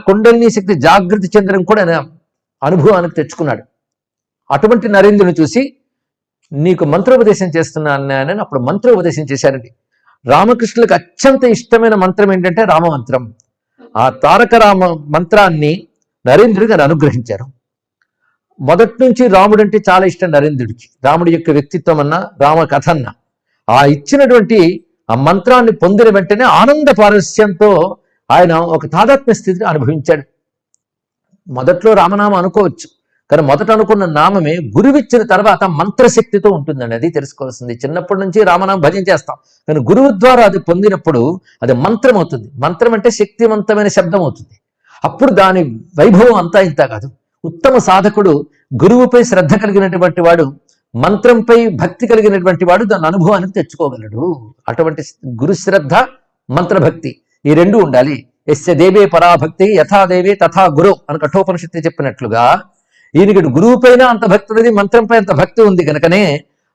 కుండలిని శక్తి జాగృతి చెందడం కూడా ఆయన అనుభవానికి తెచ్చుకున్నాడు. అటువంటి నరేంద్రుని చూసి నీకు మంత్రోపదేశం చేస్తున్నానని అప్పుడు మంత్రోపదేశం చేశారండి. రామకృష్ణులకు అత్యంత ఇష్టమైన మంత్రం ఏంటంటే రామమంత్రం. ఆ తారక రామ మంత్రాన్ని నరేంద్రుడికి ఆయన అనుగ్రహించారు. మొదటి నుంచి రాముడు అంటే చాలా ఇష్టం నరేంద్రుడికి. రాముడి యొక్క వ్యక్తిత్వం అన్నా రామ కథ అన్నా ఆ ఇచ్చినటువంటి ఆ మంత్రాన్ని పొందిన వెంటనే ఆనంద పారస్యంతో ఆయన ఒక తాదాత్మ్య స్థితిని అనుభవించాడు. మొదట్లో రామనామం అనుకోవచ్చు, కానీ మొదట అనుకున్న నామమే గురువిచ్చిన తర్వాత మంత్రశక్తితో ఉంటుందండి. అది తెలుసుకోవాల్సింది. చిన్నప్పటి నుంచి రామనామం భజన చేస్తాం, కానీ గురువు ద్వారా అది పొందినప్పుడు అది మంత్రం అవుతుంది. మంత్రం అంటే శక్తివంతమైన శబ్దం అవుతుంది. అప్పుడు దాని వైభవం అంతా ఇంత కాదు. ఉత్తమ సాధకుడు గురువుపై శ్రద్ధ కలిగినటువంటి వాడు, మంత్రంపై భక్తి కలిగినటువంటి వాడు దాని అనుభవానికి తెచ్చుకోగలడు. అటువంటి గురుశ్రద్ధ మంత్రభక్తి ఈ రెండు ఉండాలి. యస్య దేవే పరాభక్తి యథా దేవే తథా గురు అని కఠోపనిషత్తు చెప్పినట్లుగా ఈయనకి గురువు పైన అంత భక్తి ఉన్నది, మంత్రంపై అంత భక్తి ఉంది కనుకనే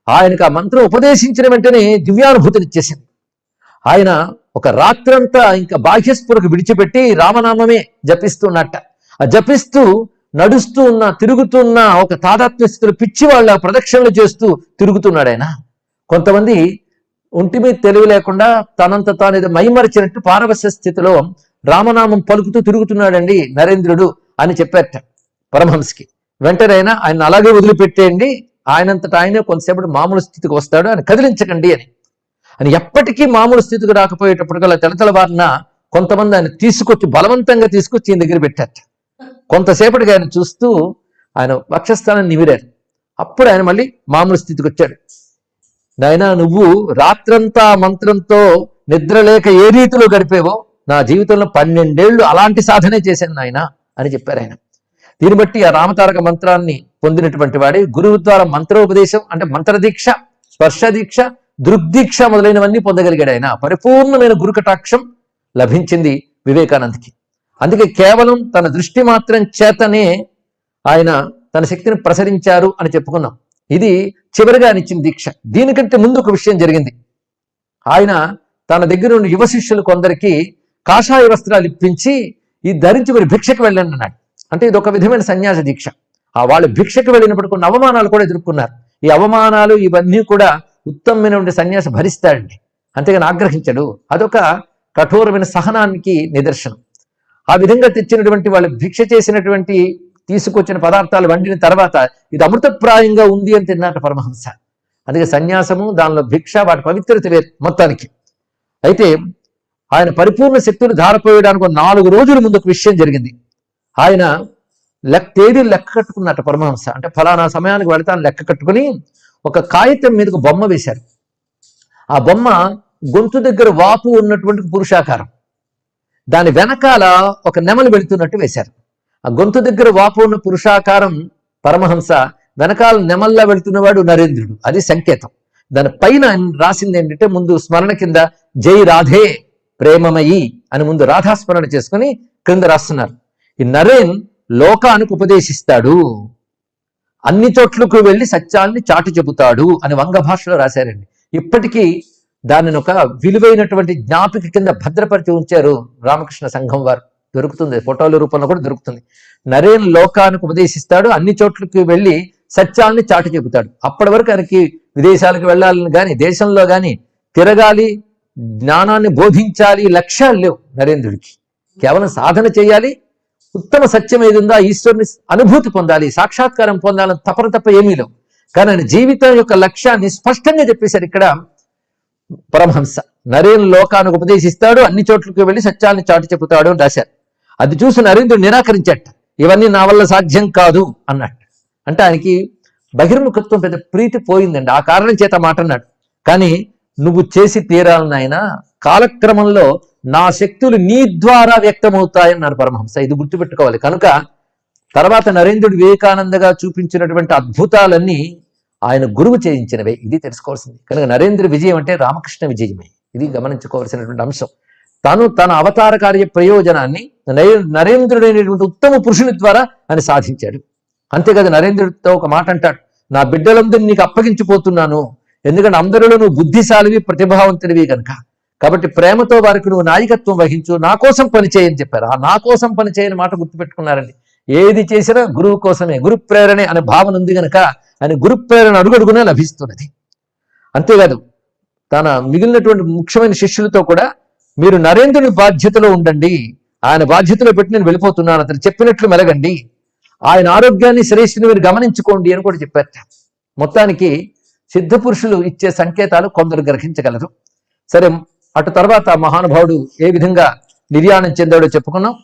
ఆయనకు ఆ మంత్రం ఉపదేశించిన వెంటనే దివ్యానుభూతిని ఇచ్చేసింది. ఆయన ఒక రాత్రంతా ఇంకా బాహ్యస్ఫురకు విడిచిపెట్టి రామనామమే జపిస్తున్నట్ట. ఆ జపిస్తూ నడుస్తూ ఉన్న తిరుగుతున్న ఒక తాదాత్మ్య స్థితిలో పిచ్చి వాళ్ళ ప్రదక్షిణలు చేస్తూ తిరుగుతున్నాడు ఆయన. కొంతమంది ఒంటి మీద తెలివి లేకుండా తనంత తాను ఏదో మైమరిచినట్టు పారవస్య స్థితిలో రామనామం పలుకుతూ తిరుగుతున్నాడండి నరేంద్రుడు అని చెప్పారట పరమహంసకి. వెంటనే ఆయన అలాగే వదిలిపెట్టేయండి, ఆయనంతటా ఆయనే కొంతసేపటి మామూలు స్థితికి వస్తాడు, ఆయన కదిలించకండి అని ఎప్పటికీ మామూలు స్థితికి రాకపోయేటప్పటికల్లా తెలతెలవారిన కొంతమంది ఆయన తీసుకొచ్చి బలవంతంగా తీసుకొచ్చి ఈయన దగ్గర పెట్టారట. కొంతసేపటికి ఆయన చూస్తూ ఆయన వక్షస్థానాన్ని నిమిరారు. అప్పుడు ఆయన మళ్ళీ మామూలు స్థితికి వచ్చాడు. నాయనా, నువ్వు రాత్రంతా మంత్రంతో నిద్రలేక ఏ రీతిలో గడిపేవో నా జీవితంలో 12 ఏళ్ళు అలాంటి సాధనే చేశాను నాయన అని చెప్పారు ఆయన. దీన్ని బట్టి ఆ రామతారక మంత్రాన్ని పొందినటువంటి వాడి గురువు ద్వారా మంత్రోపదేశం అంటే మంత్రదీక్ష, స్పర్శ దీక్ష, దృగ్దీక్ష మొదలైనవన్నీ పొందగలిగాడు ఆయన. పరిపూర్ణమైన గురుకటాక్షం లభించింది వివేకానందకి. అందుకే కేవలం తన దృష్టి మాత్రం చేతనే ఆయన తన శక్తిని ప్రసరించారు అని చెప్పుకున్నాం. ఇది చివరిగా ఇచ్చిన దీక్ష. దీనికంటే ముందు ఒక విషయం జరిగింది. ఆయన తన దగ్గర ఉన్న యువ శిష్యులు కొందరికి కాషాయ వస్త్రాలు ఇప్పించి ఇది ధరించి మరి భిక్షకు వెళ్ళండి అన్నాడు. అంటే ఇది ఒక విధమైన సన్యాస దీక్ష. ఆ వాళ్ళు భిక్షకు వెళ్ళినప్పుడు కొన్ని అవమానాలు కూడా ఎదుర్కొన్నారు. ఈ అవమానాలు ఇవన్నీ కూడా ఉత్తమమైనటువంటి సన్యాసి భరిస్తాడండి, అంతేగాని ఆగ్రహించడు. అదొక కఠోరమైన సహనానికి నిదర్శనం. ఆ విధంగా తెచ్చినటువంటి వాళ్ళు భిక్ష చేసినటువంటి తీసుకొచ్చిన పదార్థాలు వండిన తర్వాత ఇది అమృతప్రాయంగా ఉంది అని తిన్నాట పరమహంస. అందుకే సన్యాసము, దానిలో భిక్ష, వాటి పవిత్రత వేరు మొత్తానికి. అయితే ఆయన పరిపూర్ణ శక్తులు ధారపోయడానికి 4 రోజుల ముందు ఒక విషయం జరిగింది. ఆయన తేదీలు లెక్క కట్టుకున్నట్ట పరమహంస. అంటే ఫలానా సమయానికి వెళతాను లెక్క కట్టుకుని ఒక కాగితం మీదకు బొమ్మ వేశారు. ఆ బొమ్మ గొంతు దగ్గర వాపు ఉన్నటువంటి పురుషాకారం, దాని వెనకాల ఒక నెమలు వెళుతున్నట్టు వేశారు. ఆ గొంతు దగ్గర వాపు ఉన్న పురుషాకారం పరమహంస, వెనకాల నెమల్లా వెళుతున్నవాడు నరేంద్రుడు. అది సంకేతం. దాని పైన రాసింది ఏంటంటే ముందు స్మరణ కింద జై రాధే ప్రేమమయి అని ముందు రాధాస్మరణ చేసుకుని క్రింద రాస్తున్నారు. ఈ నరేన్ లోకానికి ఉపదేశిస్తాడు, అన్ని చోట్లకు వెళ్ళి సత్యాన్ని చాటు చెబుతాడు అని వంగ భాషలో రాశారండి. ఇప్పటికీ దానిని ఒక విలువైనటువంటి జ్ఞాపిక కింద భద్రపరిచి ఉంచారు రామకృష్ణ సంఘం వారు. దొరుకుతుంది, ఫోటోల రూపంలో కూడా దొరుకుతుంది. నరేన్ లోకానికి ఉపదేశిస్తాడు, అన్ని చోట్లకి వెళ్ళి సత్యాన్ని చాటు చెబుతాడు. అప్పటి వరకు ఆయనకి విదేశాలకు వెళ్ళాలని కానీ దేశంలో కానీ తిరగాలి, జ్ఞానాన్ని బోధించాలి లక్ష్యాలు లేవు నరేంద్రుడికి. కేవలం సాధన చేయాలి, ఉత్తమ సత్యం ఏది ఉందో ఈశ్వరుని అనుభూతి పొందాలి, సాక్షాత్కారం పొందాలని తపన తప్ప ఏమీ లేవు. కానీ ఆయన జీవితం యొక్క లక్ష్యాన్ని స్పష్టంగా చెప్పేశారు ఇక్కడ పరమహంస. నరేన్ లోకానికి ఉపదేశిస్తాడు, అన్ని చోట్లకి వెళ్ళి సత్యాన్ని చాటు చెబుతాడు అని రాశారు. అది చూసి నరేంద్రుడు నిరాకరించట. ఇవన్నీ నా వల్ల సాధ్యం కాదు అన్నట్టు. అంటే ఆయనకి బహిర్ముఖత్వం పెద్ద ప్రీతి పోయిందండి. ఆ కారణం చేత మాట అన్నాడు. కానీ నువ్వు చేసి తీరాలని ఆయన, కాలక్రమంలో నా శక్తులు నీ ద్వారా వ్యక్తమవుతాయన్నారు పరమహంస. ఇది గుర్తుపెట్టుకోవాలి. కనుక తర్వాత నరేంద్రుడు వివేకానందగా చూపించినటువంటి అద్భుతాలన్నీ ఆయన గురువు చేయించినవే. ఇది తెలుసుకోవాల్సింది. కనుక నరేంద్ర విజయం అంటే రామకృష్ణ విజయమే. ఇది గమనించుకోవాల్సినటువంటి అంశం. తన అవతార కార్య ప్రయోజనాన్ని నరేంద్రుడైనటువంటి ఉత్తమ పురుషుని ద్వారా ఆయన సాధించాడు. అంతేకాదు నరేంద్రుడితో ఒక మాట అంటాడు, నా బిడ్డలందరినీ నీకు అప్పగించిపోతున్నాను, ఎందుకంటే అందరిలో నువ్వు బుద్ధిశాలివి, ప్రతిభావంతుడివి కనుక. కాబట్టి ప్రేమతో వారికి నువ్వు నాయకత్వం వహించు, నా కోసం పని చేయని చెప్పారు. ఆ నా కోసం పని చేయని మాట గుర్తుపెట్టుకున్నారండి. ఏది చేసినా గురువు కోసమే, గురు ప్రేరణే అనే భావన ఉంది గనక ఆయన గురు ప్రేరణ అడుగడుగునే లభిస్తున్నది. అంతేకాదు తన మిగిలినటువంటి ముఖ్యమైన శిష్యులతో కూడా మీరు నరేంద్రుని బాధ్యతలో ఉండండి, ఆయన బాధ్యతలో పెట్టి నేను వెళ్ళిపోతున్నాను, అతను చెప్పినట్లు మెలగండి, ఆయన ఆరోగ్యాన్ని శ్రేష్ఠిని మీరు గమనించుకోండి అని కూడా చెప్పారు. మొత్తానికి సిద్ధ పురుషులు ఇచ్చే సంకేతాలు కొందరు గ్రహించగలరు. సరే, అటు తర్వాత మహానుభావుడు ఏ విధంగా నిర్యాణం చెందాడో చెప్పుకున్నాం.